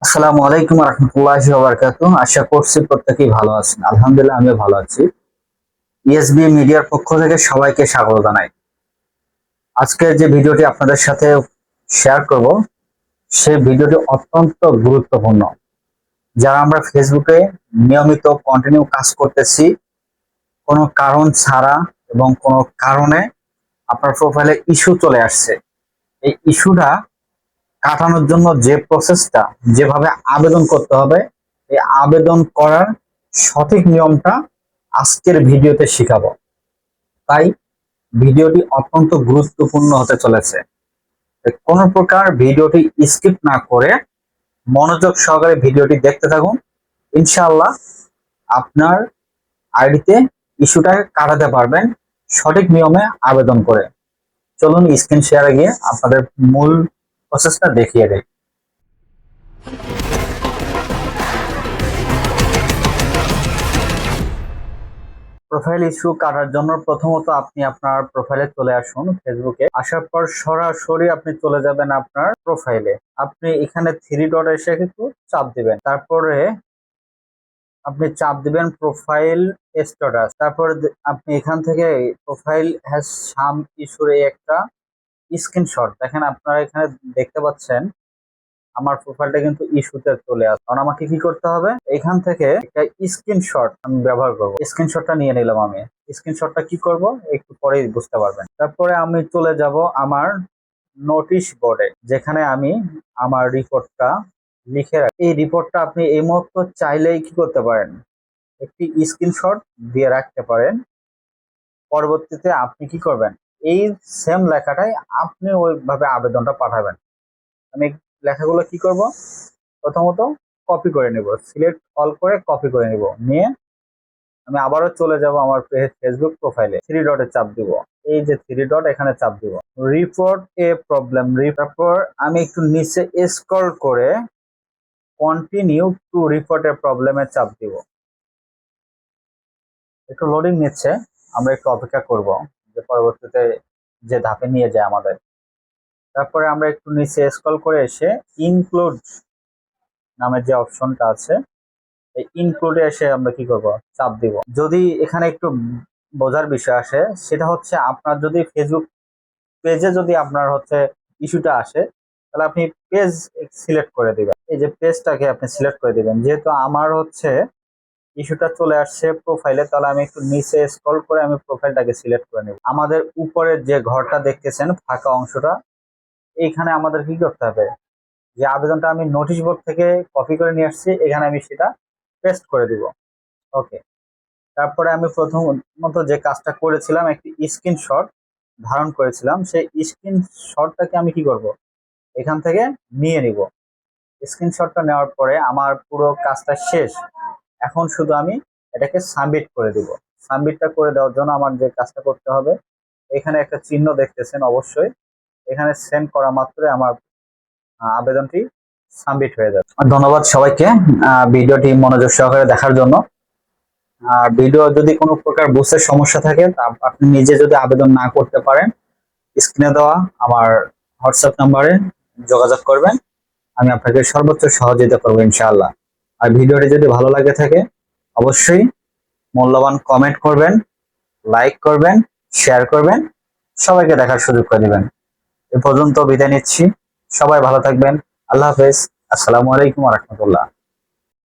আসসালামু আলাইকুম রহমতুল্লাহি ওয়া বারাকাতুহু। আশা করছি প্রত্যেকেই ভালো আছেন। আলহামদুলিল্লাহ আমিও ভালো আছি। ইএসবি মিডিয়ার পক্ষ থেকে সবাইকে স্বাগত জানাই। আজকে যে ভিডিওটি আপনাদের সাথে শেয়ার করব, সেই ভিডিওটি অত্যন্ত গুরুত্বপূর্ণ। যারা আমরা ফেসবুকে নিয়মিত কন্টিনিউ কাজ করতেছি, কোনো কারণ ছাড়া এবং কোনো কারণে আপনার প্রোফাইলে ইস্যু চলে আসছে। এই ইস্যুটা কাটানোর জন্য যে প্রসেসটা, যেভাবে আবেদন করতে হবে, এই আবেদন করার সঠিক নিয়মটা আজকের ভিডিওতে শিখাবো। তাই ভিডিওটি অত্যন্ত গুরুত্বপূর্ণ হতে চলেছে। কোনো প্রকার ভিডিওটি স্কিপ না করে মনোযোগ সহকারে ভিডিওটি দেখতে থাকুন। ইনশাআল্লাহ আপনার আইডিতে ইস্যুটা কাটাতে পারবেন সঠিক নিয়মে আবেদন করে। চলুন স্ক্রিন শেয়ারে গিয়ে আপনাদের মূল প্রসেসটা দেখিয়ে দেয়। প্রোফাইল ইস্যু কাটার জন্য প্রথমত আপনি আপনার প্রোফাইলে চলে আসুন। ফেসবুকে আসার পর সরাসরি আপনি চলে যাবেন আপনার প্রোফাইলে। আপনি এখানে থ্রি ডট এসে কিন্তু চাপ দিবেন, তারপরে আপনি চাপ দিবেন প্রোফাইল স্ট্যাটাস। তারপর আপনি এখান থেকে প্রোফাইল হ্যাজ সাম ইস্যুর একটা স্ক্রিনশট দেখেন, আপনারা এখানে দেখতে পাচ্ছেন আমার প্রোফাইলটা কিন্তু ইস্যুতে চলে আসে। কারণ আমাকে কি করতে হবে, এখান থেকে একটা স্ক্রিনশট আমি ব্যবহার করব। স্ক্রিনশটটা নিয়ে নিলাম আমি। স্ক্রিনশটটা কি করব একটু পরেই বুঝতে পারবেন। তারপরে আমি চলে যাব আমার নোটিশ বোর্ডে, যেখানে আমি আমার রিপোর্টটা লিখে রাখি। এই রিপোর্টটা আপনি এই মুহূর্তে চাইলেই কি করতে পারেন, একটি স্ক্রিনশট দিয়ে রাখতে পারেন। পরবর্তীতে আপনি কি করবেন, এই সেম লেখাটাই আপনি ওইভাবে আবেদনটা পাঠাবেন। আমি লেখাগুলো কি করব, প্রথমত কপি করে নিব, সিলেক্ট অল করে কপি করে নিব। নিয়ে আমি আবারও চলে যাব আমার ফেসবুক প্রোফাইলে, থ্রি ডটে চাপ দিব। এই যে থ্রি ডট, এখানে চাপ দিব, রিপোর্ট এ প্রবলেম। তারপর আমি একটু নিচে স্ক্রল করে কন্টিনিউ টু রিপোর্ট এ প্রবলেমে চাপ দিব। একটু লোডিং নিচ্ছে, আমরা একটু অপেক্ষা করব যে পরবর্তীতে যে ধাপে নিয়ে যায় আমাদের। তারপরে আমরা একটু নিচে স্ক্রল করে এসে ইনক্লুড নামের যে অপশনটা আছে, এই ইনক্লুডে এসে আমরা কি করব, চাপ দিব। যদি এখানে একটু বোঝার বিষয় আসে, সেটা হচ্ছে আপনার যদি ফেসবুক পেজে যদি আপনার হচ্ছে ইস্যুটা আসে, তাহলে আপনি পেজ সিলেক্ট করে দিবেন। এই যে পেজটাকে আপনি সিলেক্ট করে দিবেন। যেহেতু আমার হচ্ছে ইস্যুটা চলে আসছে প্রোফাইলে, তাহলে আমি একটু নিচে স্ক্রল করে আমি প্রোফাইলটাকে সিলেক্ট করে নেব। আমাদের উপরের যে ঘরটা দেখতেছেন ফাঁকা অংশটা, এইখানে আমাদের কি করতে হবে, যে আবেদনটা আমি নোটিশ বোর্ড থেকে কপি করে নিয়ে আসছি, এখানে আমি সেটা পেস্ট করে দিব। ওকে। তারপরে আমি প্রথমত যে কাজটা করেছিলাম, একটি স্ক্রিনশট ধারণ করেছিলাম, সেই স্ক্রিনশটটাকে আমি কি করব, এখান থেকে নিয়ে নিব। স্ক্রিনশটটা নেওয়ার পরে আমার পুরো কাজটা শেষ। এখন শুধু আমি এটাকে সাবমিট করে দিব। সাবমিটটা করে দেওয়ার জন্য আমার যে কাজটা করতে হবে, এখানে একটা চিহ্ন দেখতেছেন অবশ্যই, এখানে সেন্ড করা মাত্রই আমার আবেদনটি সাবমিট হয়ে যাবে। ধন্যবাদ সবাইকে ভিডিওটি মনোযোগ সহকারে দেখার জন্য। আর ভিডিও যদি কোনো প্রকার বুঝতে সমস্যা থাকে, আপনি নিজে যদি আবেদন না করতে পারেন, স্ক্রিনে দেওয়া আমার হোয়াটসঅ্যাপ নাম্বারে যোগাযোগ করবেন। আমি আপনাকে সর্বোচ্চ সহযোগিতা করবো ইনশাআল্লাহ। আর ভিডিওটি যদি ভালো লাগে থাকে, অবশ্যই মূল্যবান কমেন্ট করবেন, লাইক করবেন, শেয়ার করবেন, সবাইকে দেখার সুযোগ করে দিবেন। এ পর্যন্ত বিদায় নিচ্ছি। সবাই ভালো থাকবেন। আল্লাহ হাফেজ। আসসালামু আলাইকুম ওয়া রাহমাতুল্লাহ।